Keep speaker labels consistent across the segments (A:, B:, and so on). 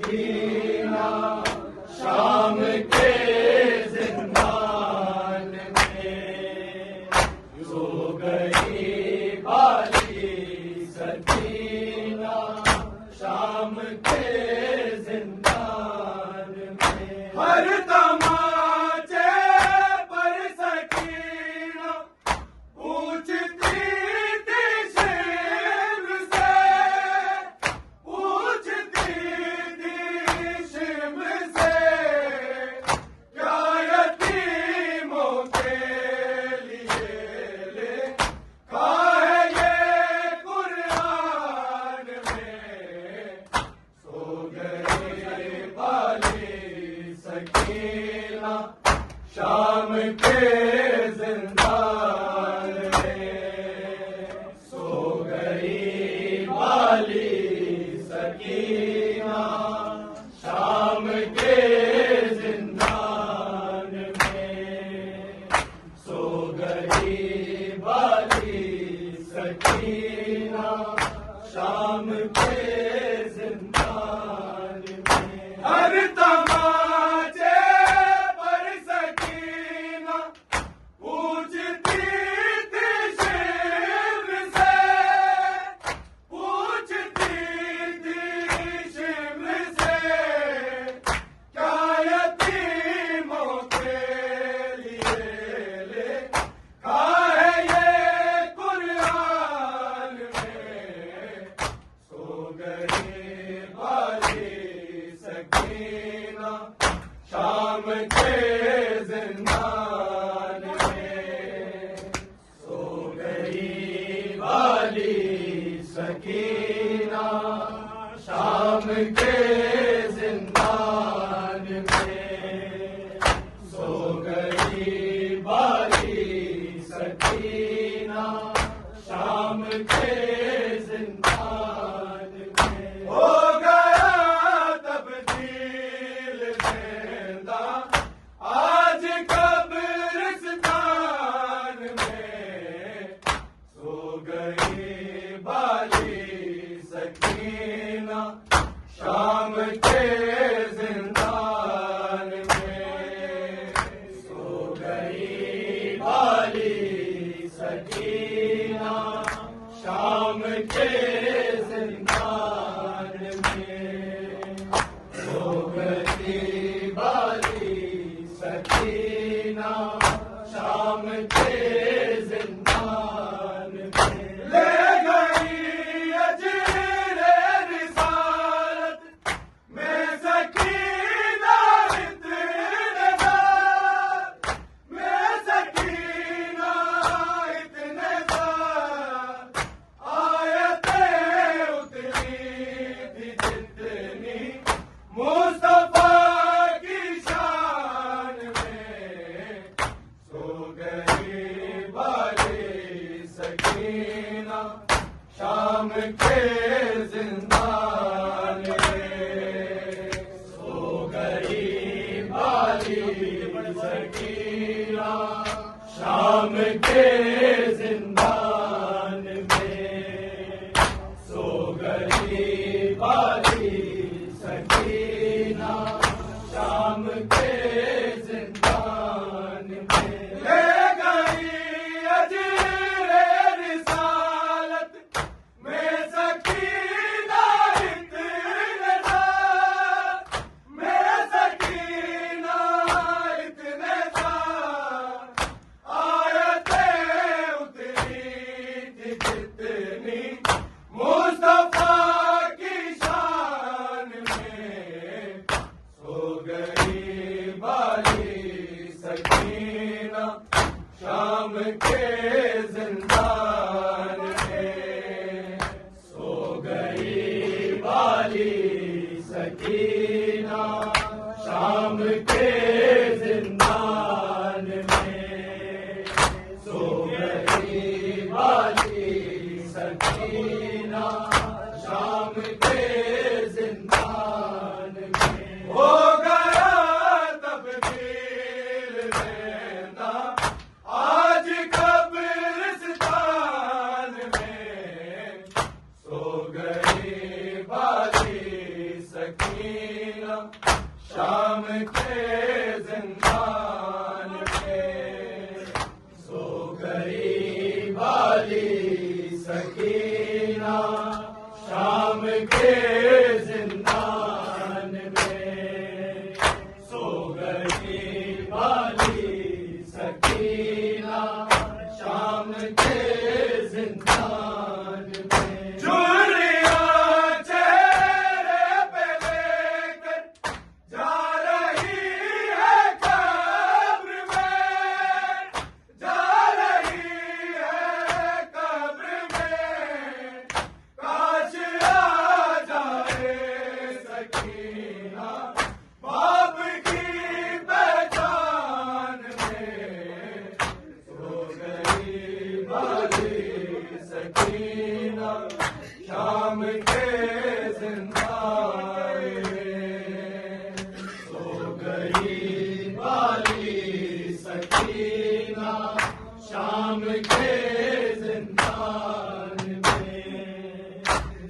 A: सकीना शाम के जिंदान में सो गई बाली सकीना शाम के जिंदान में हर तमाचे पर सकीना पूछती थी शिव से पूछती थी शिव से क्या यतीमों के लिए लिखा है ये कुरान में सो गई बाली सकीना शाम के जिंदान में सो गई बाली सकीना शाम के जिंदान में सो गई बाली सकीना शाम के जिंदान में हर तमाचे पर सकीना पूछती थी शिव से पूछती थी शिव से क्या यतीमों के लिए लिखा है ये कुरान में सो गई बाली सकीना शाम के जिंदान में सो गई बाली सकीना शाम के जिंदान में सो गई बाली सकीना शाम के जिंदान में हो गया तब्दील जिंदा आज कब्रिस्तान में सो गई बाली सकीना शाम के जिंदान में सो गई बाली सकीना शाम के जिंदान में सो गई बाली सकीना शाम के जिंदान में ले गई अजरे रिसालत में सकीना इतने साथ में सकीना इतने साथ आयतें उतरी थी जितनी मुस्तफा की शान में सो गई बाली सकीना शाम के जिंदान में सो गई बाली सकीना शाम के जिंदान में सो गई बाली सकीना शाम के जिंदान में ले गई अजरे रिसालत में सकीना इतने साथ में सकीना इतने साथ आयतें उतरी थी जितनी मुस्तफा की शान में सो गई बाली सकीना शाम के जिंदान में सो गई बाली सकीना शाम के जिंदान में सो गई बाली सकीना शाम के जिंदान में हो गया तब्दील जिंदा आज कब्रिस्तान में सो गई बाली सकीना शाम के जिंदान में सो गई वाली सकीना शाम के जिंदान में सो गई वाली सकीना शाम के जिंदान में चूड़ियां चेहरे पे लेकर जा रही है कब्र में जा रही है कब्र में काश आ जाए सकीना बाप की पहचान में सो गई वाली सकीना शाम के जिंदान में सो गई वाली सकीना शाम के जिंदान में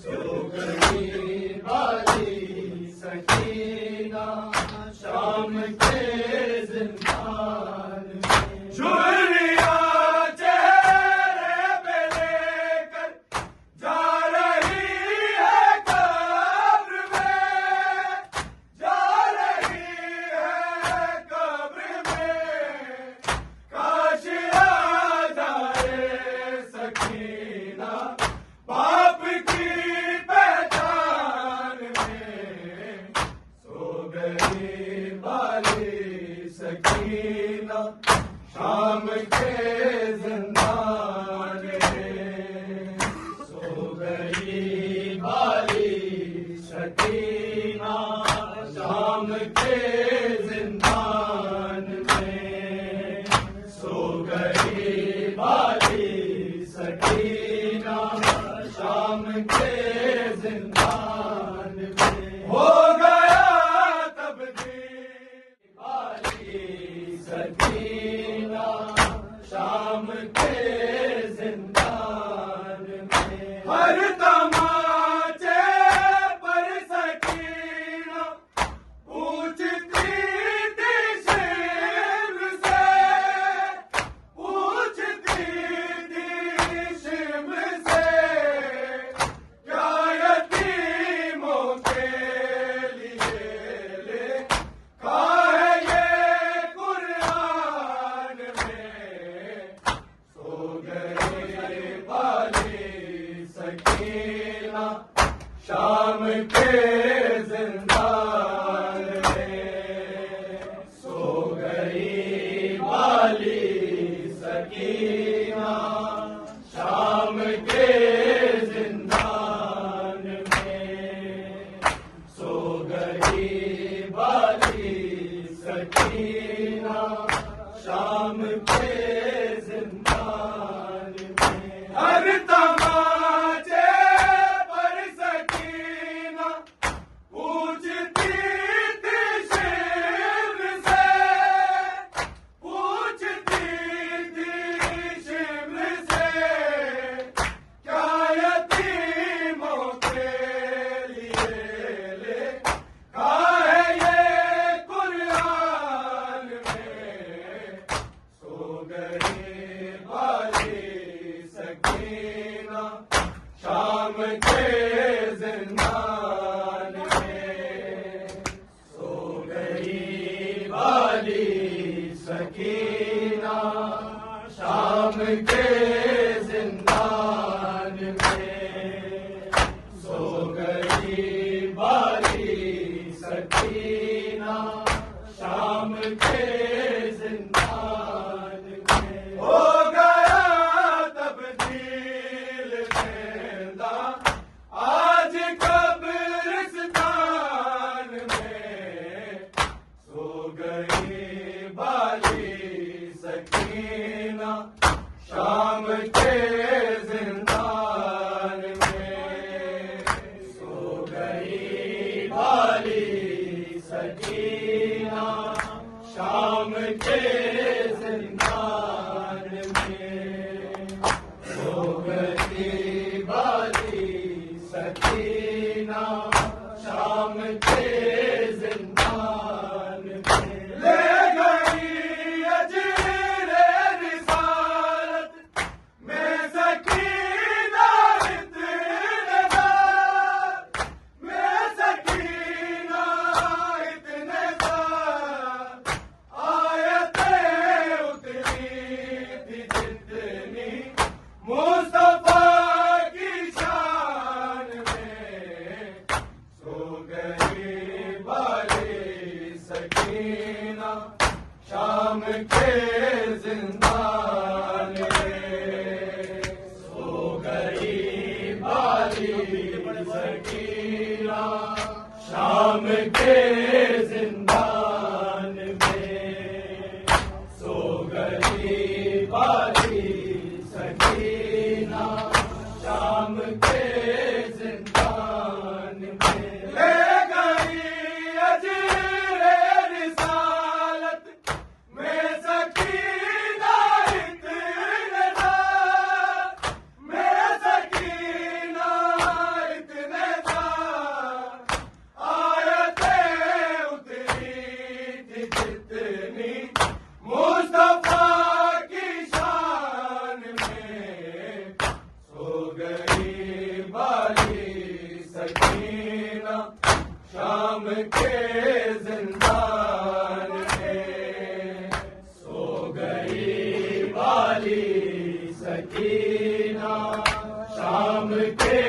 A: सो गई वाली सकीना शाम के जिंदान में चूड़ियां चेहरे पे लेकर जा रही है कब्र में जा रही है कब्र में काश आ जाए सकीना बाप की पहचान में सो गई वाली सकीना शाम के जिंदान में सो गई वाली सकीना शाम के जिंदान में सो गई वाली सकीना शाम के जिंदान में हो गया तब्दील वाली सकीना शाम के जिंदान में हर तमाचे पर सकीना पूछती थी शिव से पूछती थी शिव से क्या यतीमों के लिए लिखा है ये कुरान में सो गई वाली सकीना शाम के जिंदान में सो गई वाली सकीना शाम के जिंदान में सो गई वाली सकीना शाम के जिंदान में हर तमाचे पर सकीना पूछती थी शिव से पूछती थी शिव से क्या यतीमों के लिए लिखा है ये कुरान में सो गई वाली सकीना शाम के जिंदान में सो गई वाली सकीना शाम के जिंदान में सो गई वाली सकीना शाम के जिंदान में हो गया तब्दील जिंदा आज कब्रिस्तान में सो गई वाली सकीना शाम के जिंदान में सो गई वाली सकीना शाम के जिंदान में सो गई वाली सकीना शाम शाम के जिंदान में ले गई अजरे रिसालत में सकीना इत्नेदार में सकीना इत्नेदार आयतें उतरी थी जितनी मुस्तफा की शान में सो गई बाली सकीना शाम के जिंदान में सो गई बाली सकीना शाम के जिंदान में सो गई बाली सकीना शाम के जिंदान में ले गई अजरे रिसालत में सकीना इत्नेदार में सकीना इत्नेदार आयतें उतरी थी जितनी मुस्तफा की शान में सो गई बाली सकीना शाम के जिंदान में सो गई बाली सकीना शाम के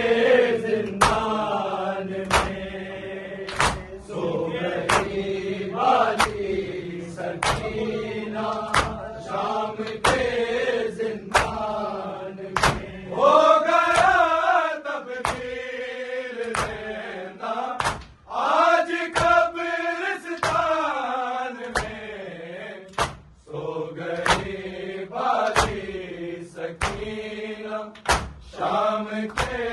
A: जिंदान में सो गई बाली सकीना शाम के जिंदान में हो गया तब्दील ज़िंदा आज कब्रिस्तान में सो गई बाली सकीना शाम के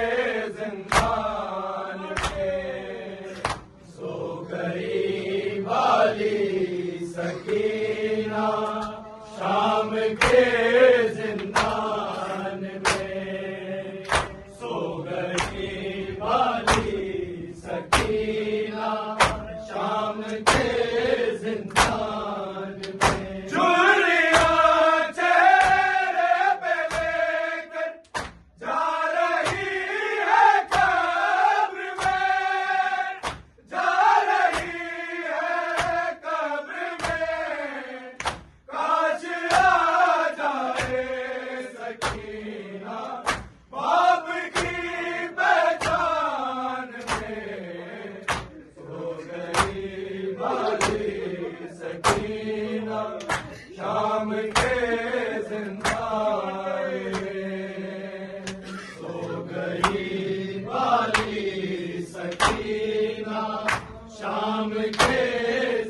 A: जिंदान में सो गई बाली सकीना शाम के जिंदान में सो गई बाली सकीना शाम के जिंदान में चूड़ियां चेहरे पे लेकर जा रही है कब्र में जा रही है कब्र में काश आ जाए सकीना बाप की पहचान में सो गई बाली सकीना शाम के जिंदान में सो गई बाली सकीना शाम के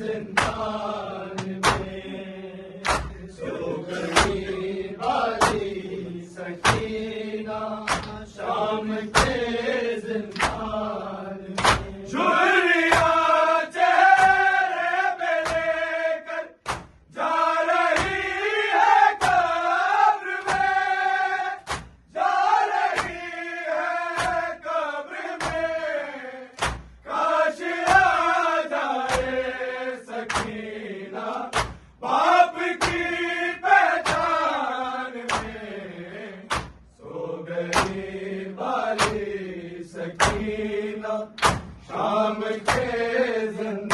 A: जिंदान में सो गई बाली सकीना शाम के जिंदान में चूड़ियां चेहरे पे लेकर जा रही है कब्र में जा रही है कब्र में काश आ जाए सकीना बाप की पहचान में सो गई बाली सकीना शाम के जिंदान